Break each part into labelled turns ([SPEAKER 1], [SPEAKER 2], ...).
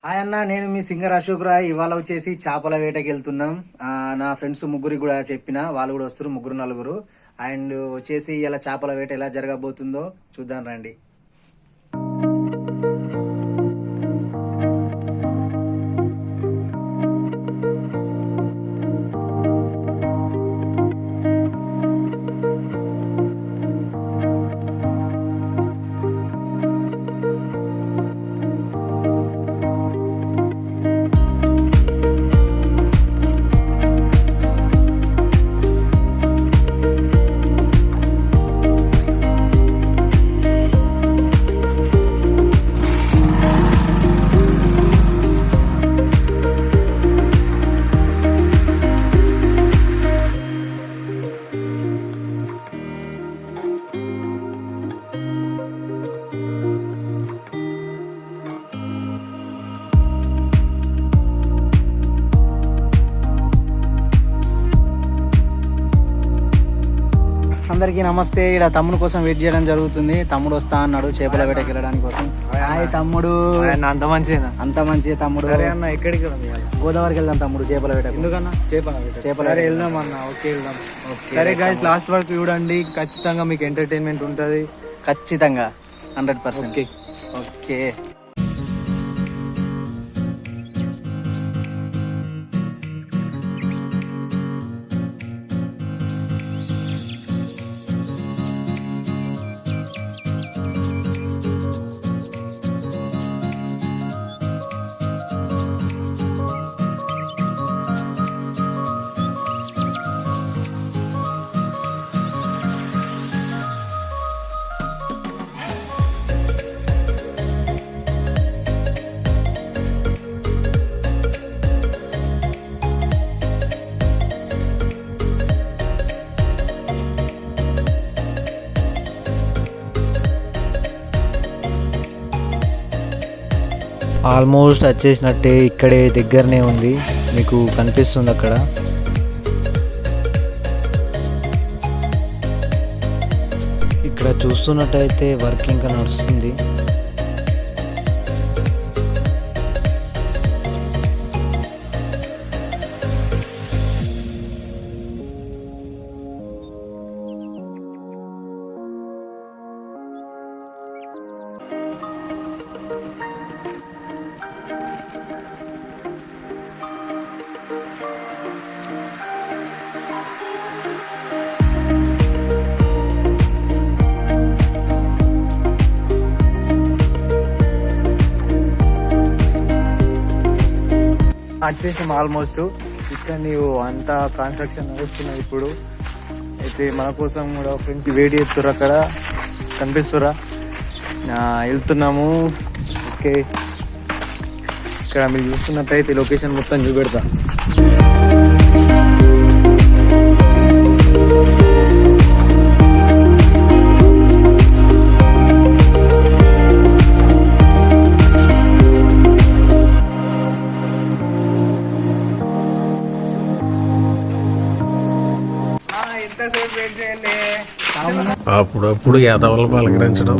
[SPEAKER 1] Hi అన్న, నేను మీ singer Ashok Roy. ఇవాళ వచ్చేసి చేపల వేటకి వెళ్తున్నాం. నా ఫ్రెండ్స్ ముగ్గురికి కూడా చెప్పిన, వాళ్ళు కూడా వస్తారు, ముగ్గురు నలుగురు. అండ్ వచ్చేసి ఇలా చేపల వేట ఎలా జరగబోతుందో చూద్దాం రండి. అందరికి నమస్తే. ఇక్కడ తమ్ముడు కోసం వెయిట్ చేయడం జరుగుతుంది. తమ్ముడు వస్తా అన్నాడు చేపల వేటకి వెళ్ళడానికి కోసం. హాయ్ తమ్ముడు.
[SPEAKER 2] అంత మంచిగా
[SPEAKER 1] తమ్ముడు.
[SPEAKER 2] సరే అన్న, ఎక్కడికి
[SPEAKER 1] గోదావరికి వెళ్దాం తమ్ముడు చేపల వేట.
[SPEAKER 2] ఎందుకన్నా చేపల వెళ్దాం అన్న. ఓకే వెళ్దాం. సరే గైస్, లాస్ట్ వరకు చూడండి, ఖచ్చితంగా మీకు ఎంటర్టైన్మెంట్ ఉంటది.
[SPEAKER 1] ఖచ్చితంగా 100%. ఓకే.
[SPEAKER 3] ఆల్మోస్ట్ వచ్చేసినట్టే, ఇక్కడే దగ్గరనే ఉంది, మీకు కనిపిస్తుంది అక్కడ. ఇక్కడ చూస్తున్నట్టయితే వర్క్ ఇంకా నడుస్తుంది.
[SPEAKER 2] వచ్చేసాం ఆల్మోస్ట్. ఇక్కడ నీవు అంతా కన్స్ట్రక్షన్ నడుస్తున్నాయి ఇప్పుడు. అయితే మన కోసం కూడా ఫ్రెండ్స్ వెయిట్ చేస్తుర్రు, అక్కడ కనిపిస్తురా, వెళ్తున్నాము. ఓకే, ఇక్కడ మీరు చూస్తున్నట్టయితే లొకేషన్ మొత్తం చూపెడతా.
[SPEAKER 4] అప్పుడప్పుడు యాదవులు పలకరించడం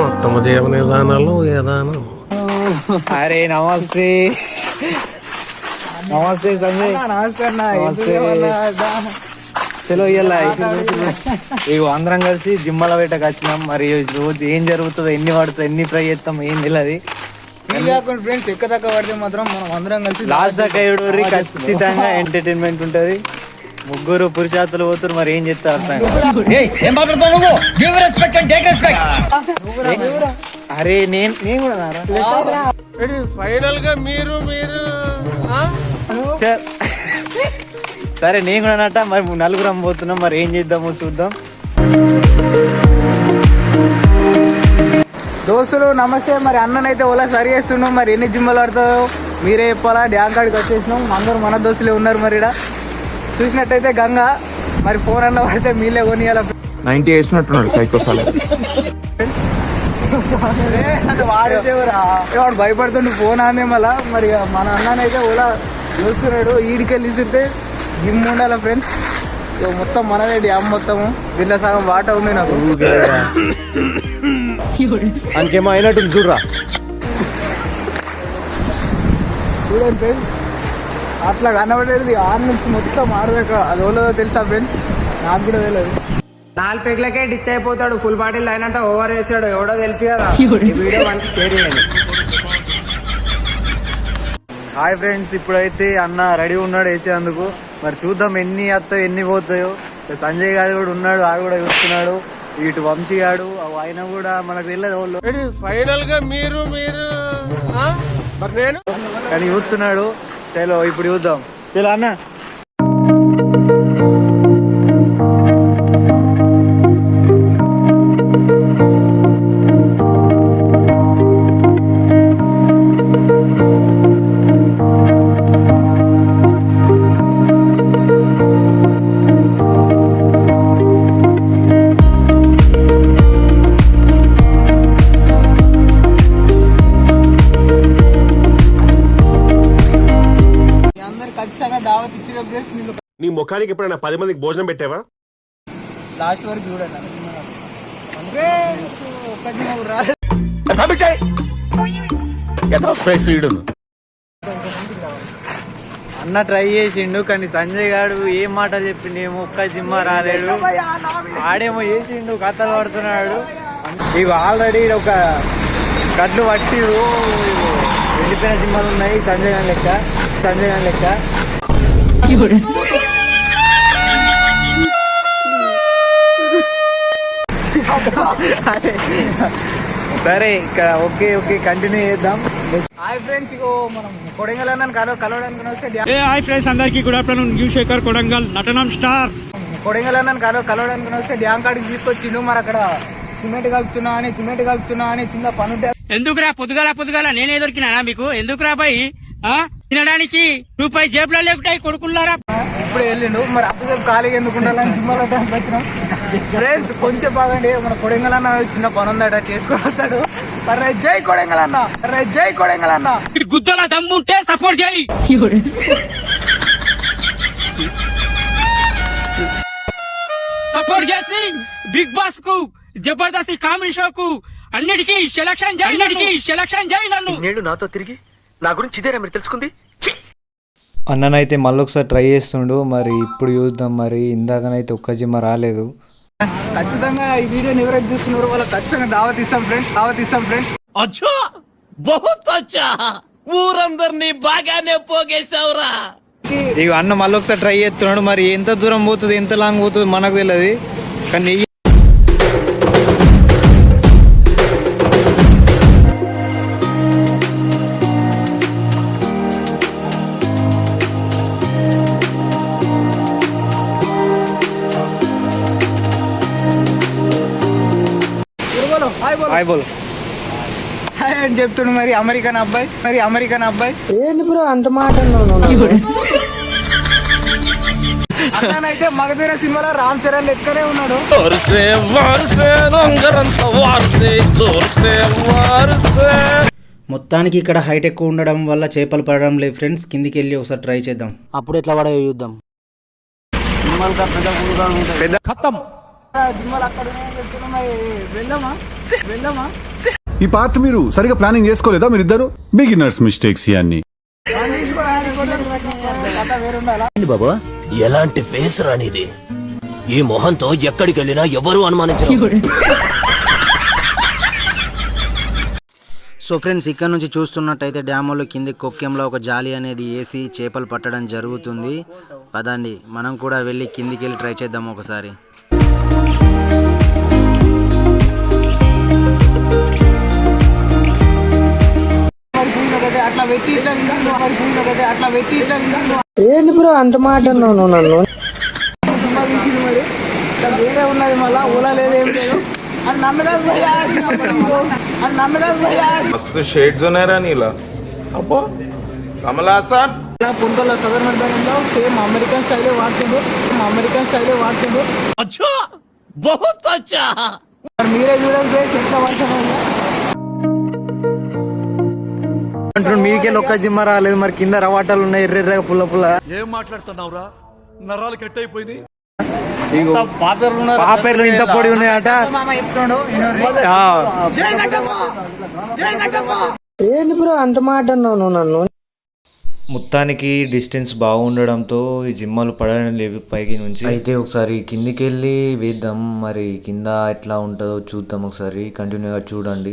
[SPEAKER 4] ఉత్తమ జీవన విధానాలు విధానం.
[SPEAKER 2] అరే నమస్తే. నమస్తే సంజయ్. నమస్తే. చలో ఇయ్యాల ఇగో అందరం కలిసి జిమ్మల వేటకు వచ్చినాం. మరి రోజు ఏం జరుగుతుందో, ఎన్ని పడుతుందో, ఎన్ని ఫ్రై చేస్తాం, ఏం తెలియదు.
[SPEAKER 1] ఫ్రెండ్స్ ఎక్క తక్కువ పడితే మాత్రం మనం అందరం కలిసి
[SPEAKER 2] లాస్ట్ దాకా ఏడుగురి ఖచ్చితంగా ఎంటర్టైన్మెంట్ ఉంటది. ముగ్గురు పురుషాతులు పోతున్నారు, మరి ఏం చెప్తారు అరే నేను కూడా
[SPEAKER 4] ఫైనల్ గా మీరు
[SPEAKER 2] సరే నేను కూడా అన్నట్ట. మరి నలుగురం పోతున్నాం, మరి ఏం చేద్దాము చూద్దాం.
[SPEAKER 1] దోస్తులు నమస్తే. మరి అన్ననైతే ఓలా సరి చేస్తున్నాం. మరి ఎన్ని జిమ్మలు పడతాయో మీరే చెప్పాలా. డ్యామ్ కాడికి వచ్చేసినాం, అందరూ మన దోస్తులే ఉన్నారు. మరి ఇక్కడ చూసినట్టయితే గంగా, మరి ఫోన్ అన్న పడితే మీలే కొనియాల.
[SPEAKER 5] 90 వేసినట్టున్నాడు సైకోసాలే.
[SPEAKER 1] వాడు భయపడుతుండు ఫోన్ ఆనే మళ్ళా. మరి మన అన్ననైతే ఓలా చూస్తున్నాడు. ఈడికెళ్ళి ఇస్తే జిమ్ ఉండాల ఫ్రెండ్స్. మొత్తం మనదే డ్యామ్ మొత్తము. దీంట్లో సగం వాటర్ ఉంది నాకు.
[SPEAKER 4] అంకేమో అయినట్టు చూడరా.
[SPEAKER 1] చూడండి ఫ్రెండ్స్, అట్లా కనబడేది ఆరు నుంచి మొత్తం ఆడదాకా. అది ఎవరో తెలుసా ఫ్రెండ్స్? నాకు కూడా తెలియదు.
[SPEAKER 6] 4 పెగ్లకే డిచ్ అయిపోతాడు. ఫుల్ బాటిల్ అయినంత ఓవర్ చేసాడు. ఎవడో తెలుసు కదా. ఈ వీడియో మనకి షేర్ చేయండి.
[SPEAKER 2] హాయ్ ఫ్రెండ్స్, ఇప్పుడైతే అన్న రెడీ ఉన్నాడు వేసేందుకు. మరి చూద్దాం ఎన్ని వస్తాయో ఎన్ని పోతాయో. సంజయ్ గారు కూడా ఉన్నాడు, ఆడు కూడా చూస్తున్నాడు. ఇటు వంశీ గాడు ఆయన కూడా మనకు తెలియదు వాళ్ళు,
[SPEAKER 4] ఫైనల్ గా మీరు ఆ? మరి నేను
[SPEAKER 2] కానీ చూస్తున్నాడు. చలో ఇప్పుడు చూద్దాం. చలో అన్న.
[SPEAKER 1] ఖచ్చితంగా దావత్ ఇచ్చిన ప్లేస్ మీరు
[SPEAKER 4] నీ ముఖానికి ఎప్పుడైనా 10 మందికి భోజనం పెట్టావా?
[SPEAKER 1] లాస్ట్ వరకు చూడండి. అంటే ఒక్క జిమ్మ రాలేదు.
[SPEAKER 2] అన్న ట్రై చేసిండు కానీ సంజయ్ గారు ఏం మాటలు చెప్పిండు, ఏమో ఒక్క జిమ్మ రాలేడు. ఆడేమో చేసిండు, కథలు పడుతున్నాడు. ఇవి ఆల్రెడీ ఒక గడ్డు పట్టి వెళ్ళిపోయిన జిమ్మలు ఉన్నాయి. సంజయ్ గారి లెక్క. సరే ఇక్కడ ఓకే కంటిన్యూ చేద్దాం.
[SPEAKER 1] హాయ్ ఫ్రెండ్స్, ఇగో మనం కొడంగల్ అన్నాను కలవడానికి వస్తే
[SPEAKER 7] హాయ్ ఫ్రెండ్స్, అందరికీ good afternoon. New Shekhar Kodangal నటనం స్టార్.
[SPEAKER 1] కొడంగల్ అన్నాను కలవడానికి వస్తే డ్యామ్ కాడికి తీసుకొచ్చిండు. మరి అక్కడ సిమెంట్ కలుపుతున్నా అని చిన్న పని ఉంటే
[SPEAKER 7] ఎందుకురా పొద్దుగాల నేనే దొరికినా మీకు? ఎందుకురా బాయ్? తినడానికి రూపాయి జేబులో లేకుంటాయి కొడుకున్నారా?
[SPEAKER 1] ఇప్పుడు వెళ్ళిండు. మరి అప్పుడు ఖాళీగా ఎందుకు ఉండాలని జిమ్మాలో వచ్చినాం. ఫ్రెండ్స్ కొంచెం బాగండి, మన కొడంగల్ అన్న చిన్న పని ఉందట, చేసుకోవచ్చాడు. జై కొడంగల్ అన్న.
[SPEAKER 7] గుద్దల దమ్ముంటే సపోర్ట్ చేయి. సపోర్ట్ చేసి బిగ్ బాస్ కు, జబర్దస్త్ కామెడీ షో కు అన్నిటికీ సెలక్షన్ చేయి నన్ను.
[SPEAKER 8] నాతో తిరిగి నా గురించి ఇదేనా మీరు తెలుసుకుంది?
[SPEAKER 3] అన్ననైతే మళ్ళొకసారి ట్రై చేస్తుండు. మరి ఇప్పుడు చూద్దాం. మరి ఇందాకనైతే ఒక్క జిమ్మ రాలేదు.
[SPEAKER 1] ఖచ్చితంగా ఈ వీడియోని ఎవరైతే చూస్తున్నారు వాళ్ళకి ఖచ్చితంగా దావత్ ఇస్తాం ఫ్రెండ్స్.
[SPEAKER 8] అచ్చా బహుత్ అచ్చా, ఊరందరినీ బాగానే పోగేశావురా.
[SPEAKER 2] ఇక అన్న మళ్ళీ ఒకసారి ట్రై చేస్తున్నాడు. మరి ఎంత దూరం పోతుంది, ఎంత లాంగ్ పోతుంది మనకు తెలియదు. కానీ హాయ్ బోలో
[SPEAKER 1] హాయ్ అని చెప్తుండు. మరి అమెరికన్ అబ్బాయి
[SPEAKER 6] ఏంటి బ్రో అంత మాట?
[SPEAKER 1] అతనైతే మగధీర సినిమాలో రామ్ చరణ్ లెక్కనే ఉన్నాడు.
[SPEAKER 9] మొత్తానికి ఇక్కడ హైట్ ఎక్కువ ఉండడం వల్ల చేపలు పడడం లేదు ఫ్రెండ్స్. కిందికి వెళ్ళి ఒకసారి ట్రై చేద్దాం. అప్పుడు ఎట్లా పడే చూద్దాం.
[SPEAKER 1] జిమ్మలు అక్కడ ఉన్నాయని చెప్తున్నా. మరి వెళ్దామా?
[SPEAKER 10] ఈ పార్ట్ మీరు సరిగా ప్లానింగ్ చేసుకోలేదా? మీరిద్దరు బిగినర్స్ మిస్టేక్స్ ఇవన్నీ.
[SPEAKER 8] బాబా ఎలాంటి ఫేస్ రానిది, ఈ మొహంతో ఎక్కడికి వెళ్ళినా ఎవరు అనుమానించరు.
[SPEAKER 9] సో ఫ్రెండ్స్, ఇక్కడ నుంచి చూస్తున్నట్టయితే డ్యాములో కింది కొక్కెంలో ఒక జాలి అనేది వేసి చేపలు పట్టడం జరుగుతుంది. పదండి మనం కూడా వెళ్ళి కిందికి వెళ్ళి ట్రై చేద్దాం ఒకసారి.
[SPEAKER 1] అట్లా పెట్టి ఇట్లా
[SPEAKER 6] ఏంటి బ్రో అంత మాట అన్నావు నన్ను?
[SPEAKER 1] మరి వేరే ఉన్నది, మళ్ళా ఓలా లేదు, ఏం లేదు. అని నమ్మదా
[SPEAKER 5] షేడ్స్ ఉన్నారా నీలా? అబ్బో కమలాసన్
[SPEAKER 1] పుంతలో సదర్ మధ్యాహ్నంలో సేమ్ అమెరికన్ స్టైలే వాడుతుండు.
[SPEAKER 8] అచ్చా బహుత్ అచ్చా.
[SPEAKER 1] మరి మీరే చూడండి ఎట్లా వర్షం
[SPEAKER 2] అంటున్నాడు మీకెళ్ళి ఒక్క జిమ్మ రాలేదు. మరి కింద రవాటాలు ఉన్నాయి, ఎర్రెర్రగా పుల్ల.
[SPEAKER 10] ఏం మాట్లాడుతున్నావురా? నరాలు కట్ అయిపోయింది.
[SPEAKER 2] పాపేర్లు ఇంత పొడి ఉన్నాయట.
[SPEAKER 6] ఏంటి బ్రో అంత మాట అన్నావు నన్ను?
[SPEAKER 3] మొత్తానికి డిస్టెన్స్ బాగుండడంతో ఈ జిమ్మలు పడడం లేవు పైకి నుంచి. అయితే ఒకసారి కిందికి వెళ్ళి వేద్దాం, మరి కింద ఎట్లా ఉంటుందో చూద్దాం. ఒకసారి కంటిన్యూగా చూడండి.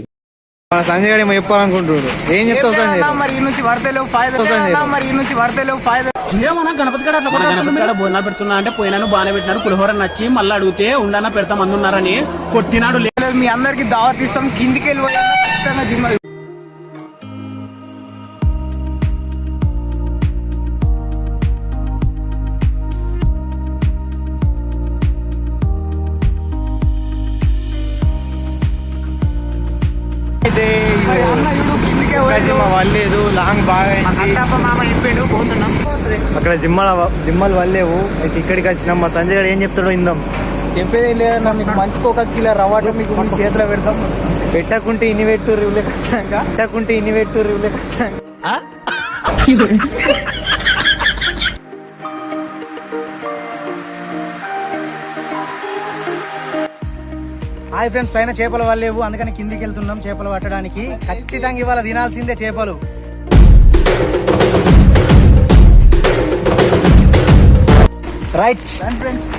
[SPEAKER 2] మన సంజయ్ గారు ఏమో చెప్పాలనుకుంటున్నాడు. ఏం చెప్తావు సంజయ్?
[SPEAKER 1] మరి ఈ నుంచి పడతలేవు ఫాయిదా, మరి ఈ నుంచి పడతలేవు ఫాయిదా.
[SPEAKER 7] ఏమన్నా గణపతి గడ బోనా పెడుతున్నా అంటే పోయినాను బాగానే పెట్టినారు పులిహోర నచ్చి మళ్ళీ అడిగితే ఉండనా పెడతా మంది ఉన్నారని కొట్టినాడు.
[SPEAKER 1] లేదు మీ అందరికి దావత్ ఇస్తాం, కిందికి వెళ్ళి ఖచ్చితంగా జిమ్.
[SPEAKER 2] వల్లేదు లాంగ్ బాగా అక్కడ జిమ్మలు వల్లేవు. అయితే ఇక్కడికి వచ్చినాం. మా సంజయ్ గారు ఏం చెప్తాడో ఇందాం.
[SPEAKER 1] చెప్పేది లేదన్నా, మీకు మంచికి 1 కిలో రవ్వట మీకు మీ చేతిలో పెడతాం.
[SPEAKER 2] పెట్టకుంటే ఇన్ని పెట్టు రివ్లే ఖచ్చితంగా, పెట్టకుంటే ఇన్ని పెట్టు రివ్లే ఖచ్చితంగా.
[SPEAKER 1] హాయ్ ఫ్రెండ్స్, పైన చేపలు వాళ్ళేవు, అందుకని కిందికి వెళ్తున్నాం చేపలు పట్టడానికి. ఖచ్చితంగా ఇవాళ తినాల్సిందే చేపలు. Right friends.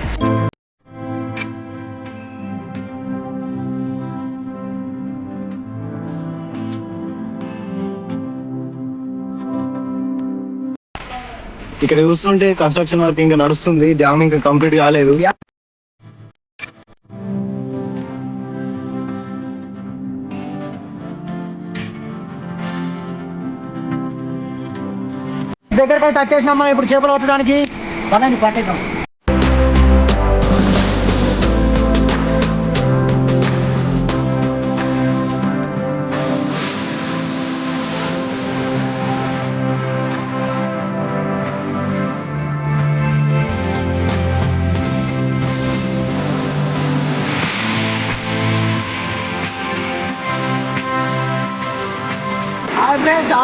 [SPEAKER 2] ఇక్కడ చూస్తుంటే కన్స్ట్రక్షన్ వర్క్ ఇంకా నడుస్తుంది. డ్యామ్ ఇంకా కంప్లీట్ కాలేదు.
[SPEAKER 1] దగ్గరకైతే వచ్చేసినామా ఇప్పుడు చేపలు పట్టడానికి. పదండి పట్టేద్దాం.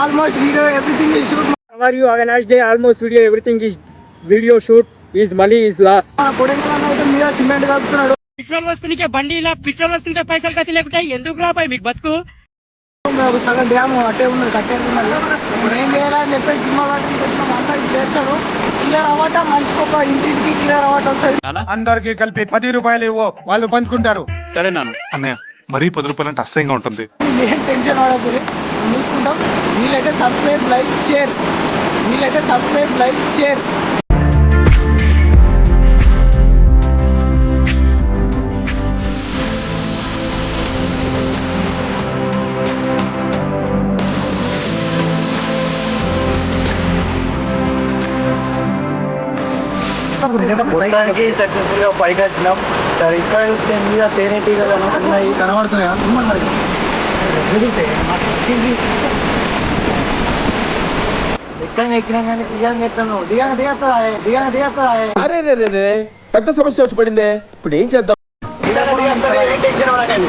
[SPEAKER 1] Almost video everything is shoot.
[SPEAKER 2] How are you? Have a nice day. Almost video everything is video shoot. Is money is lost.
[SPEAKER 1] మీద సిమెంట్ కలుపుతున్నాడు.
[SPEAKER 7] పెట్రోల్ వస్తునికే బండిలా పెట్రోల్ వస్తుంటే పైసలు ఖర్చు లేకుంటే ఎందుకు రాబాయి మీకు బతుకు.
[SPEAKER 1] సగం డ్యామ్ అట్టే ఉన్నది, కట్టేస్తున్నది. ఇప్పుడు ఏం చేయాలని చెప్పేసి జిమ్మ వాటిని చేస్తాడు. క్లియర్ అవ్వట మనిషికి ఒక ఇంటికి క్లియర్ అవ్వట వస్తుంది.
[SPEAKER 4] అందరికి కలిపి 10 రూపాయలు ఇవ్వు, వాళ్ళు పంచుకుంటారు.
[SPEAKER 7] సరే నాన్న.
[SPEAKER 10] అన్నయ్య మరీ 10 రూపాయలు అంటే అసహ్యంగా ఉంటుంది.
[SPEAKER 1] ఏం టెన్షన్ పడకూడదు, చూసుకుంటాం. వీళ్ళైతే సబ్స్క్రైబ్ లైక్ షేర్, వీళ్ళైతే సబ్స్క్రైబ్ లైక్ షేర్.
[SPEAKER 2] మొత్తానికి సక్సెస్ఫుల్ గా పైకి వచ్చినాం. ఇక్కడ మీద తేనెటీగలు ఉన్నాయి, కనబడుతున్నాయి. ఎక్కినాం కానీ దిగాను ఎట్లను దిగా.
[SPEAKER 4] అరే రే రే రే, పెద్ద సమస్య వచ్చి పడిందే. ఇప్పుడు ఏం చేద్దాం?
[SPEAKER 1] టెన్షన్ పడకండి.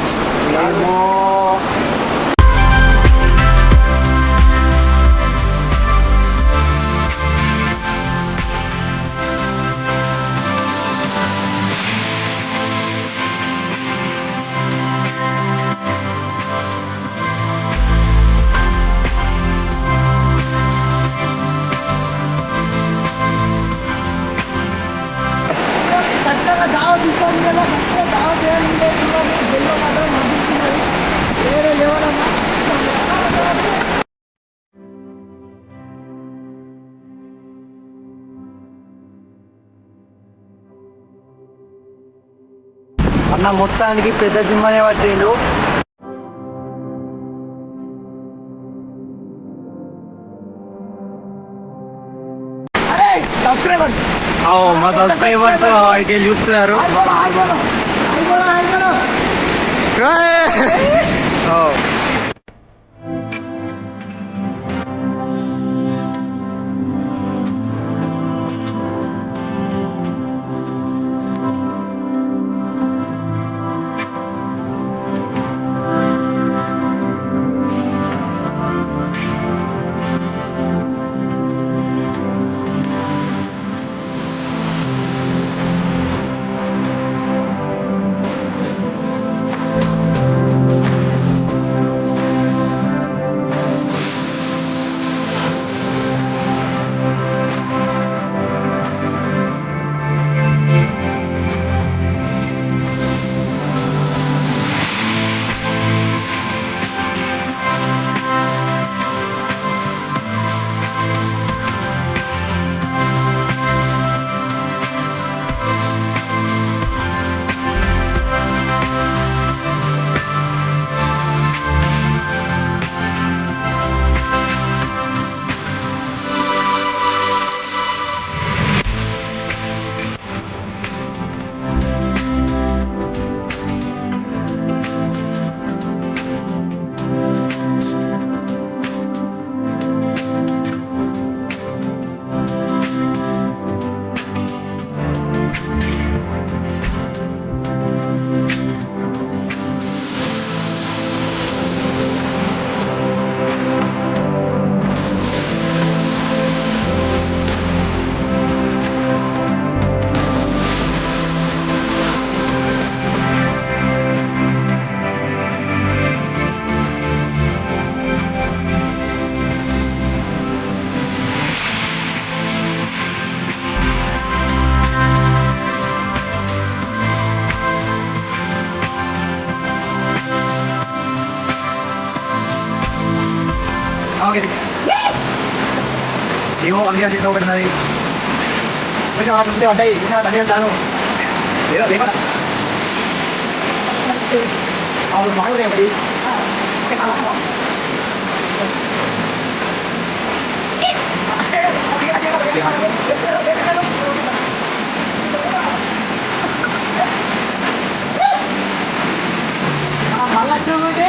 [SPEAKER 2] అన్న మొత్తానికి పెద్ద జిమ్మనే పట్టిండు.
[SPEAKER 1] సబ్స్క్రైబర్స్
[SPEAKER 2] మా సబ్స్క్రైబర్స్ అయితే చూస్తున్నారు.
[SPEAKER 1] ఏమో అందుకే చేతిలో పెట్టినది కొంచెం ఆ చూస్తే ఉంటాయి సంజయ్ అంటాను ఏదో లేకుండా అవును మామూలు ఒకటి మళ్ళా చూస్తే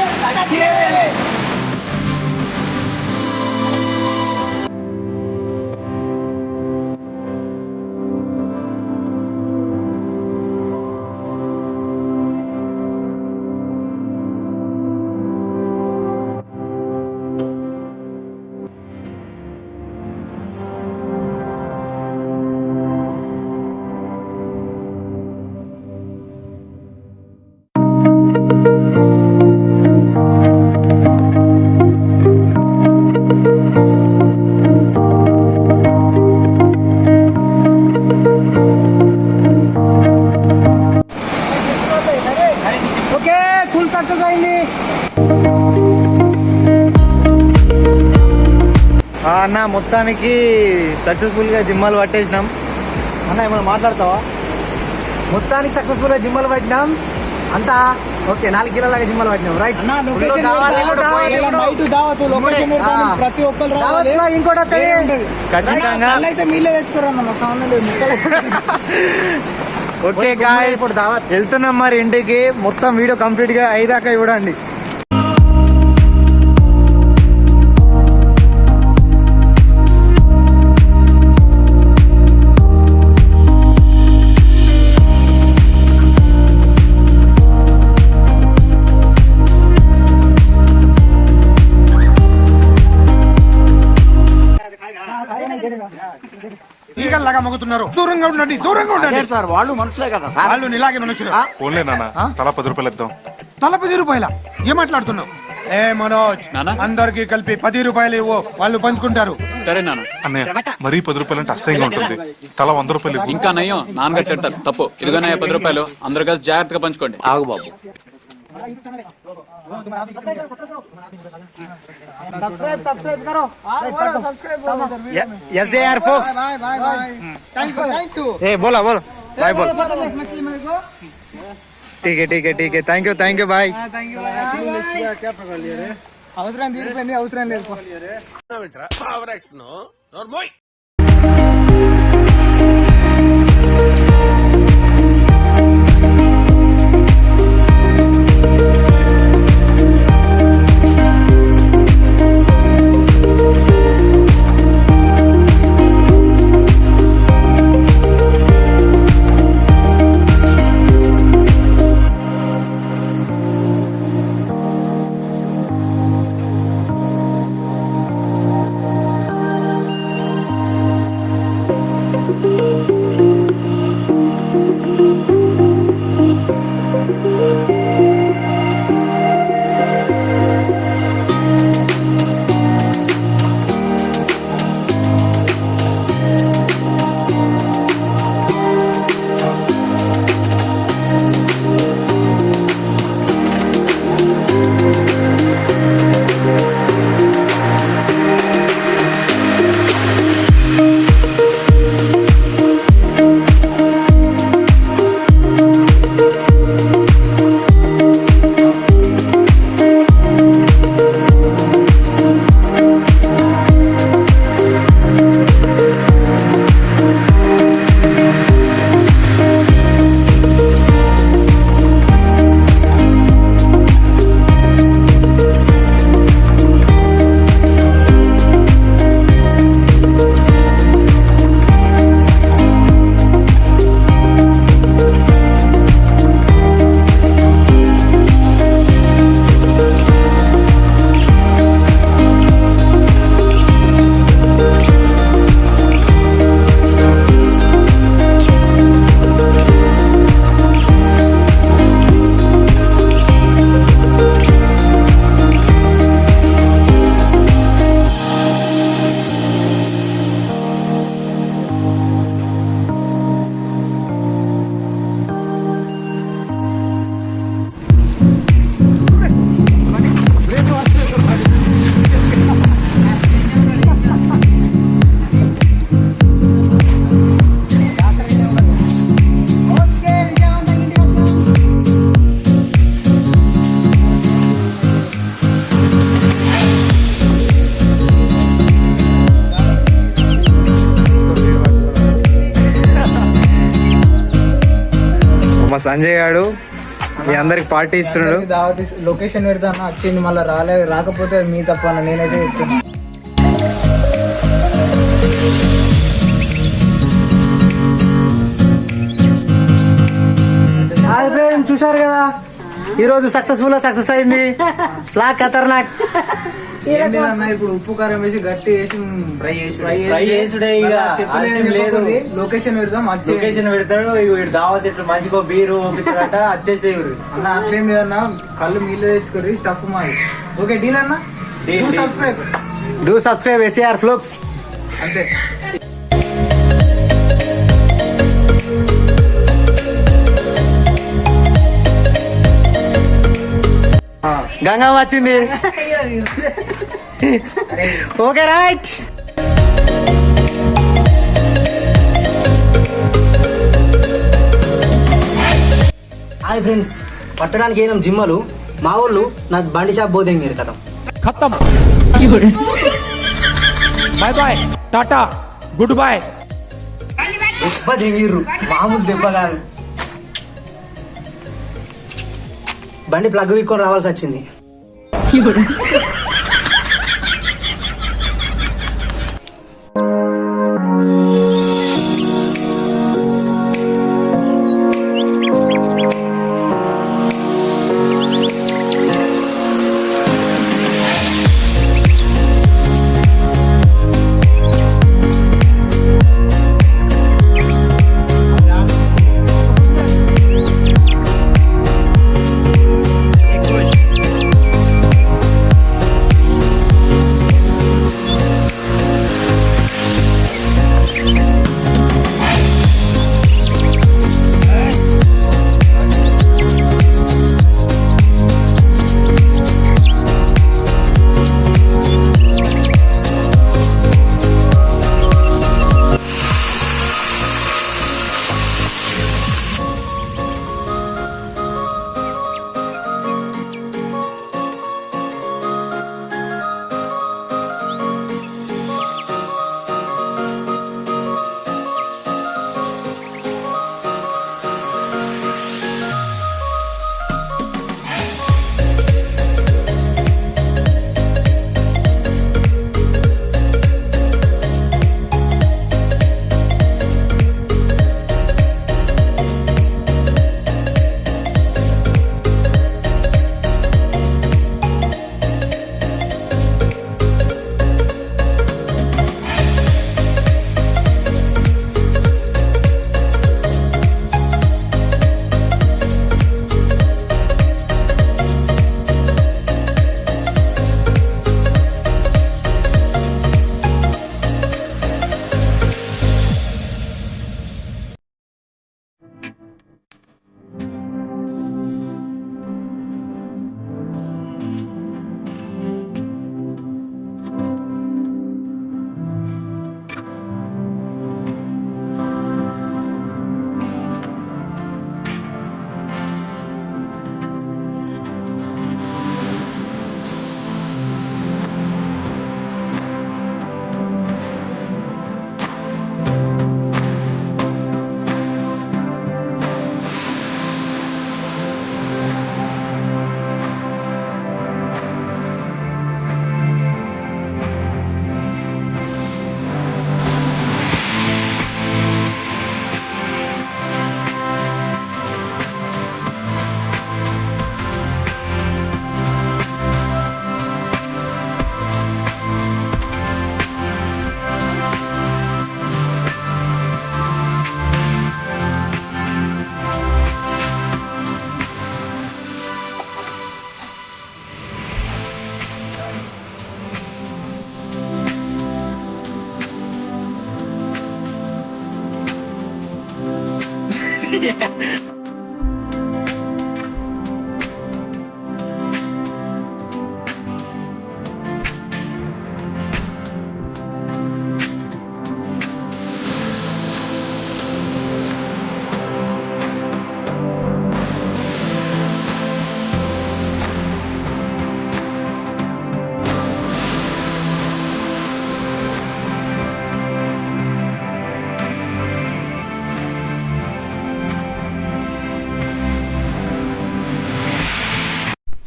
[SPEAKER 1] ఓకే ఫుల్ సక్సెస్ అయింది.
[SPEAKER 2] అన్న మొత్తానికి సక్సెస్ఫుల్గా జిమ్మాలు పట్టేసినాం. అన్న ఏమైనా మాట్లాడతావా?
[SPEAKER 1] మొత్తానికి సక్సెస్ఫుల్ గా జిమ్మలు పట్టినాం అంతా ఓకే. 4 కిలోలాగా జిమ్మలు పట్టినాం రైట్.
[SPEAKER 2] ప్రతి ఒక్కరు
[SPEAKER 1] ఇంకోటి
[SPEAKER 2] ఖచ్చితంగా
[SPEAKER 1] అయితే మీలే తెచ్చుకోరన్న సంబంధం లేదు
[SPEAKER 2] ఓకే గాయ్స్ ఇప్పుడు వెళ్తున్నాం మరి ఇంటికి. మొత్తం వీడియో కంప్లీట్ గా అయ్యేదాకా చూడండి.
[SPEAKER 4] ఈగల్లాగా మొగుతున్నారు. దూరంగా ఉండండి, దూరంగా ఉండండి
[SPEAKER 1] సార్. వాళ్ళు మనుషులే కదా సార్.
[SPEAKER 4] వాళ్ళు ఇలాగే మనుషులు.
[SPEAKER 5] ఓన్లే నాన్న తలా 10 రూపాయలు ఇద్దాం.
[SPEAKER 4] తల 10 రూపాయల ఏం మాట్లాడుతున్నావు? ఏ మనోజ్, అందరికి కలిపి 10 రూపాయలు ఇవ్వు, వాళ్ళు పంచుకుంటారు.
[SPEAKER 11] సరే నాన్న.
[SPEAKER 5] అన్నయ్య మరీ 10 రూపాయలు అంటే అసహ్యంగా ఉంటుంది. తల 100 రూపాయలు ఇవ్వు.
[SPEAKER 11] ఇంకా నయ్యం నాన్నగారు చెప్తారు తప్పు. ఇదిగోనయ్య 10 రూపాయలు, అందరు కలిసి జాగ్రత్తగా పంచుకోండి.
[SPEAKER 9] ఆగు బాబు.
[SPEAKER 1] सब्सक्राइब करो
[SPEAKER 2] yes yaar folks.
[SPEAKER 1] Thank you
[SPEAKER 2] ए बोला बोल बाय बोल. ठीक है थैंक यू भाई.
[SPEAKER 1] क्या पकड़ लिया रे? అవసరం తీరిపోయింది, అవసరం లేదు.
[SPEAKER 2] మా సంజయ్ గారు మీ అందరికి పార్టీ ఇస్తున్నాడు.
[SPEAKER 1] దావత్ లొకేషన్ పెడతాను వచ్చింది, మళ్ళీ రాకపోతే మీ తప్ప అన్న, నేనైతే చెప్తాను. చూసారు కదా ఈ రోజు సక్సెస్ఫుల్ అయింది. లాక్ ఖతర్నాక్. ఇప్పుడు ఉప్పు కారం వేసి గట్టి వేసి ఫ్రై చేసుడే. ఇక లేదు లొకేషన్ పెడతాం, లొకేషన్ పెడతాడు. వీడు దావత్ ఇట్లా మంచిగా బీరు పంపిస్తాడట, వచ్చేసేవారు అన్న. అట్లేం లేదన్నా, కళ్ళు నీళ్ళు తెచ్చుకోరు, స్టఫ్ మాది. ఓకే డీల్ అన్న. డూ సబ్స్క్రైబ్ ఎస్ఆర్ ఫ్లోక్స్ అంతే. గంగమ్మ వచ్చింది. Okay right.
[SPEAKER 9] హాయ్ ఫ్రెండ్స్, పట్టడానికి ఏం జిమ్మలు మా వాళ్ళు నాకు బండి షాప్ పోదేంగారు కదా.
[SPEAKER 4] ఖతం. Bye bye, ta ta, good boy.
[SPEAKER 9] దెబ్బ దిగిర్రు, మామూలు దెబ్బ కాదు. బండి ప్లగ్ వీక్కొని రావాల్సి వచ్చింది.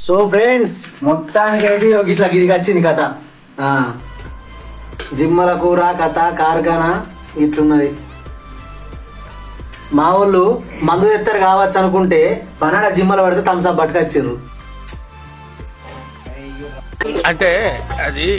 [SPEAKER 1] సో ఫ్రెండ్స్ మొత్తానికి అయితే ఇట్లా గిరికి వచ్చింది కథ. జిమ్మల కూర కథ కార్ఖానా ఇట్లున్నది. మా వాళ్ళు మందు తెత్తరు కావచ్చు అనుకుంటే పనాడ జిమ్మలు పడితే థమ్స్అప్ పట్టుకొచ్చిర్రు.
[SPEAKER 4] అంటే అది